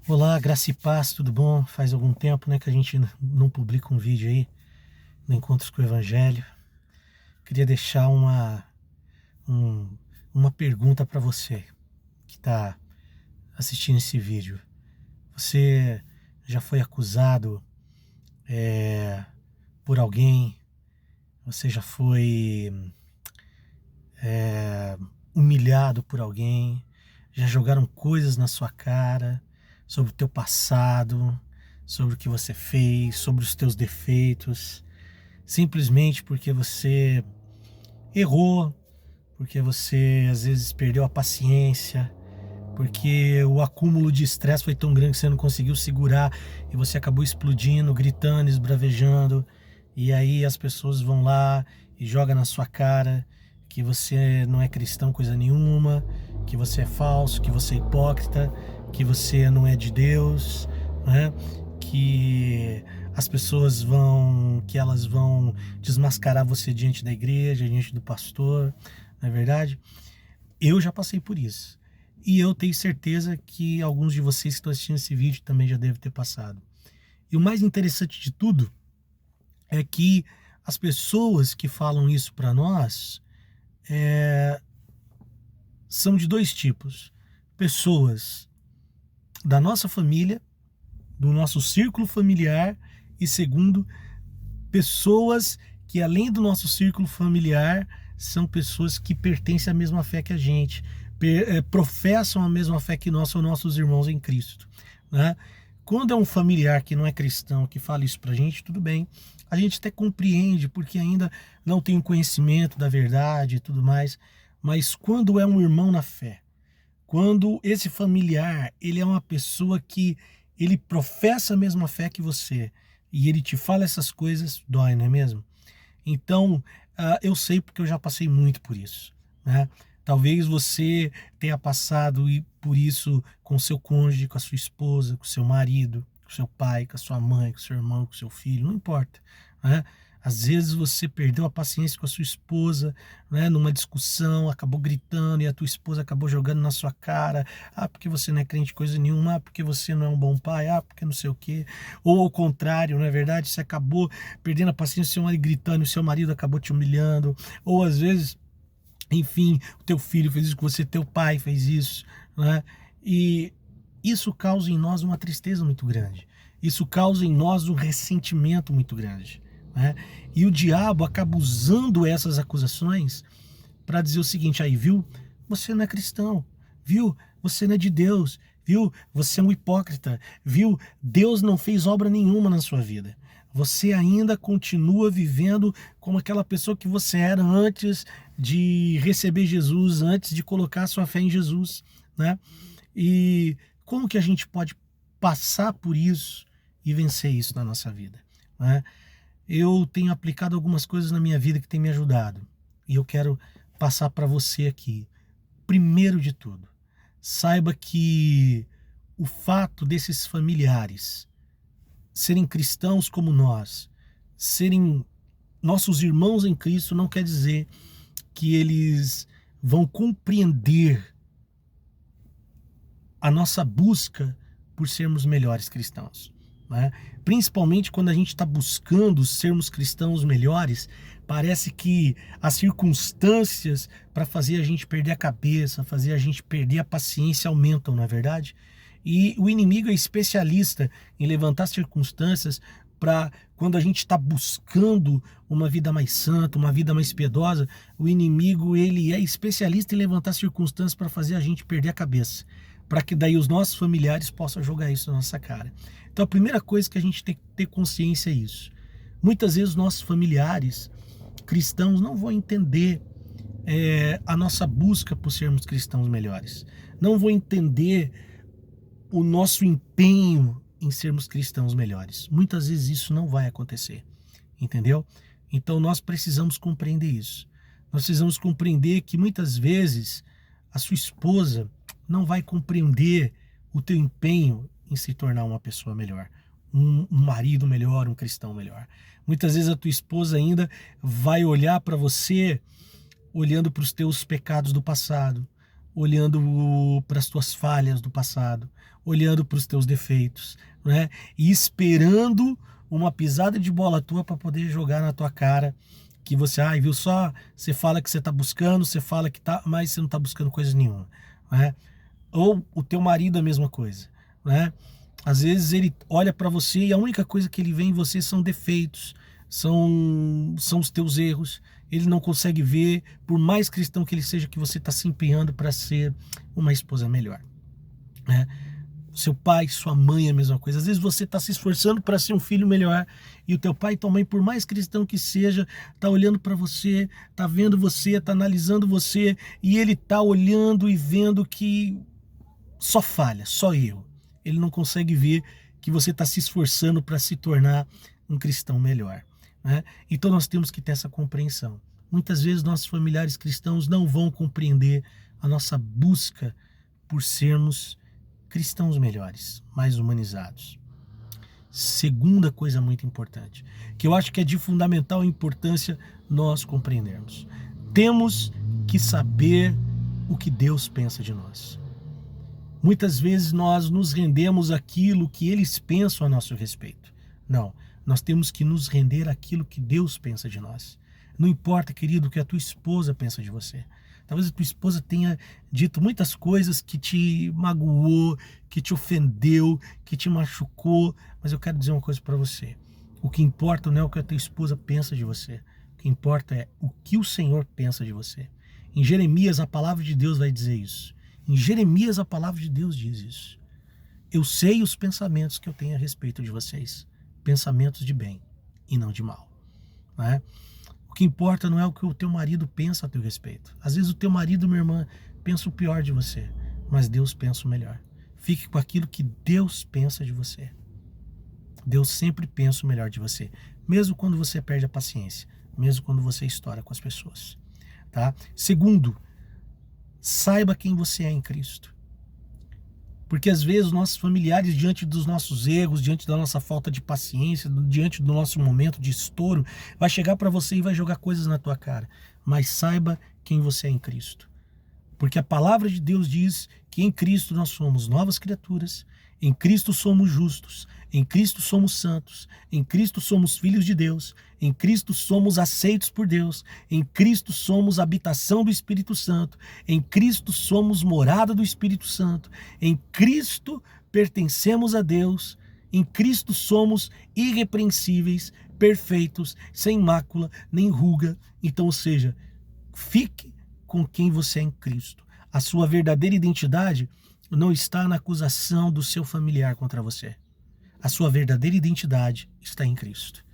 Olá, graça e paz, tudo bom? Faz algum tempo, né, que a gente não publica um vídeo aí no Encontros com o Evangelho. Queria deixar um- uma pergunta para você que está assistindo esse vídeo. Você já foi acusado por alguém? Você já foi humilhado por alguém? Já jogaram coisas na sua cara sobre o teu passado, sobre o que você fez, sobre os teus defeitos? Simplesmente porque você errou, porque você às vezes perdeu a paciência, porque o acúmulo de estresse foi tão grande que você não conseguiu segurar e você acabou explodindo, gritando, esbravejando, e aí as pessoas vão lá e jogam na sua cara que você não é cristão coisa nenhuma, que você é falso, que você é hipócrita, que você não é de Deus, né? Que as pessoas que elas vão desmascarar você diante da igreja, diante do pastor, não é verdade? Eu já passei por isso. E eu tenho certeza que alguns de vocês que estão assistindo esse vídeo também já devem ter passado. E o mais interessante de tudo é que as pessoas que falam isso para nós são de dois tipos. Pessoas da nossa família, do nosso círculo familiar, e segundo, pessoas que além do nosso círculo familiar, são pessoas que pertencem à mesma fé que a gente, professam a mesma fé que nós, são nossos irmãos em Cristo, né? Quando é um familiar que não é cristão que fala isso pra gente, tudo bem, a gente até compreende porque ainda não tem o conhecimento da verdade e tudo mais, mas quando é um irmão na fé, quando esse familiar, ele é uma pessoa que ele professa a mesma fé que você e ele te fala essas coisas, dói, não é mesmo? Então, eu sei porque eu já passei muito por isso, né? Talvez você tenha passado por isso com seu cônjuge, com a sua esposa, com seu marido, com seu pai, com a sua mãe, com seu irmão, com seu filho, não importa, né? Às vezes você perdeu a paciência com a sua esposa, né, numa discussão, acabou gritando e a tua esposa acabou jogando na sua cara, porque você não é crente coisa nenhuma, porque você não é um bom pai, porque não sei o quê. Ou ao contrário, não é verdade? Você acabou perdendo a paciência, seu marido gritando, e o seu marido acabou te humilhando, ou às vezes, enfim, o teu filho fez isso com você, teu pai fez isso, né? E isso causa em nós uma tristeza muito grande. Isso causa em nós um ressentimento muito grande, né? E o diabo acaba usando essas acusações para dizer o seguinte: aí, viu? Você não é cristão, viu? Você não é de Deus, viu? Você é um hipócrita, viu? Deus não fez obra nenhuma na sua vida. Você ainda continua vivendo como aquela pessoa que você era antes de receber Jesus, antes de colocar sua fé em Jesus, né? E como que a gente pode passar por isso e vencer isso na nossa vida, né? Eu tenho aplicado algumas coisas na minha vida que tem me ajudado e eu quero passar para você aqui. Primeiro de tudo, saiba que o fato desses familiares serem cristãos como nós, serem nossos irmãos em Cristo, não quer dizer que eles vão compreender a nossa busca por sermos melhores cristãos, né? Principalmente quando a gente está buscando sermos cristãos melhores, parece que as circunstâncias para fazer a gente perder a cabeça, fazer a gente perder a paciência aumentam, não é verdade? E o inimigo é especialista em levantar circunstâncias para quando a gente está buscando uma vida mais santa, uma vida mais piedosa, o inimigo ele é especialista em levantar circunstâncias para fazer a gente perder a cabeça, para que daí os nossos familiares possam jogar isso na nossa cara. Então a primeira coisa que a gente tem que ter consciência é isso. Muitas vezes nossos familiares cristãos não vão entender a nossa busca por sermos cristãos melhores. Não vão entender o nosso empenho em sermos cristãos melhores. Muitas vezes isso não vai acontecer, entendeu? Então nós precisamos compreender isso. Nós precisamos compreender que muitas vezes a sua esposa não vai compreender o teu empenho em se tornar uma pessoa melhor, um marido melhor, um cristão melhor. Muitas vezes a tua esposa ainda vai olhar para você olhando para os teus pecados do passado, olhando para as tuas falhas do passado, olhando para os teus defeitos, né? E esperando uma pisada de bola tua para poder jogar na tua cara, que você, viu só, você fala que você está buscando, você fala que tá, mas você não está buscando coisa nenhuma, né? Ou o teu marido a mesma coisa, né? Às vezes ele olha para você e a única coisa que ele vê em você são defeitos, são os teus erros. Ele não consegue ver, por mais cristão que ele seja, que você está se empenhando para ser uma esposa melhor, né? Seu pai, sua mãe é a mesma coisa. Às vezes você está se esforçando para ser um filho melhor e o teu pai e tua mãe, por mais cristão que seja, está olhando para você, está vendo você, está analisando você e ele está olhando e vendo que só falha, só erro. Ele não consegue ver que você está se esforçando para se tornar um cristão melhor, né? Então nós temos que ter essa compreensão. Muitas vezes nossos familiares cristãos não vão compreender a nossa busca por sermos cristãos melhores, mais humanizados. Segunda coisa muito importante, que eu acho que é de fundamental importância nós compreendermos. Temos que saber o que Deus pensa de nós. Muitas vezes nós nos rendemos àquilo que eles pensam a nosso respeito. Não, nós temos que nos render àquilo que Deus pensa de nós. Não importa, querido, o que a tua esposa pensa de você. Talvez a tua esposa tenha dito muitas coisas que te magoou, que te ofendeu, que te machucou, mas eu quero dizer uma coisa para você. O que importa não é o que a tua esposa pensa de você. O que importa é o que o Senhor pensa de você. Em Jeremias, a palavra de Deus vai dizer isso. Em Jeremias, a palavra de Deus diz isso. Eu sei os pensamentos que eu tenho a respeito de vocês. Pensamentos de bem e não de mal, né? O que importa não é o que o teu marido pensa a teu respeito. Às vezes o teu marido, minha irmã, pensa o pior de você, mas Deus pensa o melhor. Fique com aquilo que Deus pensa de você. Deus sempre pensa o melhor de você, mesmo quando você perde a paciência, mesmo quando você estoura com as pessoas, tá? Segundo, saiba quem você é em Cristo. Porque às vezes nossos familiares, diante dos nossos erros, diante da nossa falta de paciência, diante do nosso momento de estouro, vai chegar para você e vai jogar coisas na tua cara. Mas saiba quem você é em Cristo. Porque a palavra de Deus diz que em Cristo nós somos novas criaturas, em Cristo somos justos, em Cristo somos santos, em Cristo somos filhos de Deus, em Cristo somos aceitos por Deus, em Cristo somos habitação do Espírito Santo, em Cristo somos morada do Espírito Santo, em Cristo pertencemos a Deus, em Cristo somos irrepreensíveis, perfeitos, sem mácula, nem ruga. Então, ou seja, fique com quem você é em Cristo. A sua verdadeira identidade não está na acusação do seu familiar contra você. A sua verdadeira identidade está em Cristo.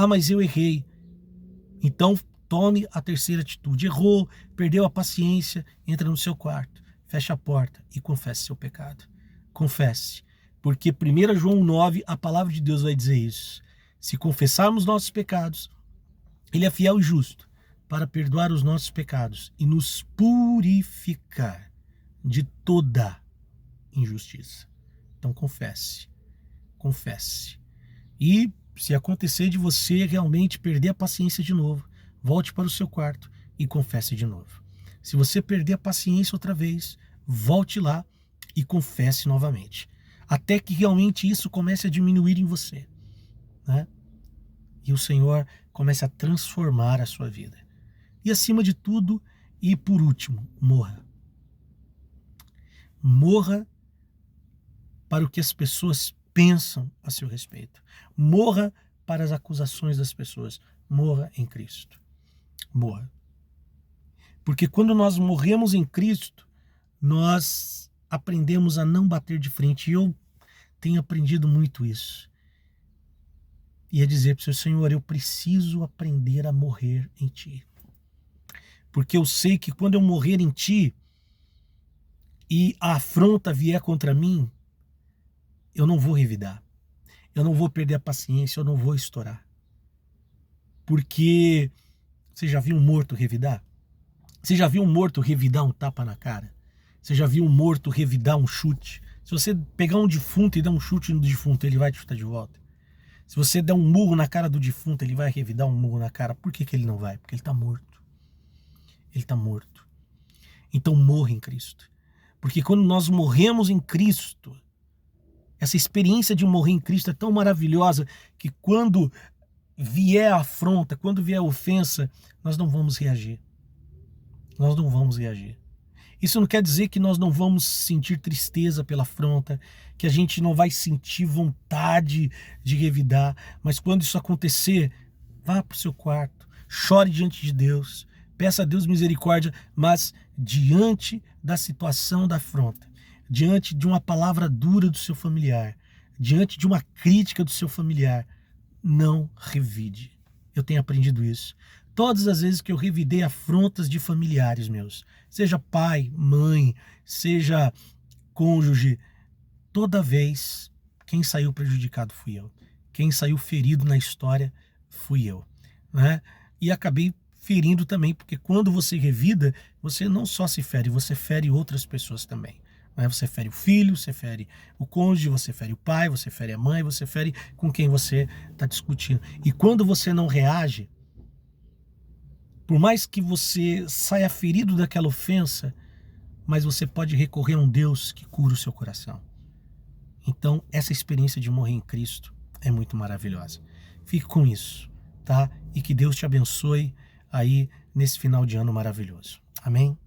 Mas eu errei. Então tome a terceira atitude. Errou, perdeu a paciência, entra no seu quarto, fecha a porta e confesse seu pecado. Confesse. Porque 1 João 9, a palavra de Deus vai dizer isso. Se confessarmos nossos pecados, Ele é fiel e justo para perdoar os nossos pecados e nos purificar de toda injustiça. Então confesse. Confesse. E se acontecer de você realmente perder a paciência de novo, volte para o seu quarto e confesse de novo. Se você perder a paciência outra vez, volte lá e confesse novamente. Até que realmente isso comece a diminuir em você, né? E o Senhor comece a transformar a sua vida. E acima de tudo, e por último, morra. Morra para o que as pessoas pensam a seu respeito. Morra para as acusações das pessoas. Morra em Cristo. Morra. Porque quando nós morremos em Cristo, nós aprendemos a não bater de frente. E eu tenho aprendido muito isso. E é dizer para o Senhor, eu preciso aprender a morrer em Ti. Porque eu sei que quando eu morrer em Ti e a afronta vier contra mim, eu não vou revidar. Eu não vou perder a paciência, eu não vou estourar. Porque você já viu um morto revidar? Você já viu um morto revidar um tapa na cara? Você já viu um morto revidar um chute? Se você pegar um defunto e dar um chute no defunto, ele vai te chutar de volta. Se você der um murro na cara do defunto, ele vai revidar um murro na cara. Por que ele não vai? Porque ele está morto. Ele está morto. Então morra em Cristo. Porque quando nós morremos em Cristo, essa experiência de morrer em Cristo é tão maravilhosa que quando vier a afronta, quando vier a ofensa, nós não vamos reagir. Nós não vamos reagir. Isso não quer dizer que nós não vamos sentir tristeza pela afronta, que a gente não vai sentir vontade de revidar, mas quando isso acontecer, vá para o seu quarto, chore diante de Deus, peça a Deus misericórdia, mas diante da situação da afronta, diante de uma palavra dura do seu familiar, diante de uma crítica do seu familiar, não revide. Eu tenho aprendido isso. Todas as vezes que eu revidei afrontas de familiares meus, seja pai, mãe, seja cônjuge, toda vez quem saiu prejudicado fui eu. Quem saiu ferido na história fui eu, né? E acabei ferindo também, porque quando você revida, você não só se fere, você fere outras pessoas também. Né? Você fere o filho, você fere o cônjuge, você fere o pai, você fere a mãe, você fere com quem você está discutindo. E quando você não reage, por mais que você saia ferido daquela ofensa, mas você pode recorrer a um Deus que cura o seu coração. Então, essa experiência de morrer em Cristo é muito maravilhosa. Fique com isso, tá? E que Deus te abençoe aí nesse final de ano maravilhoso. Amém?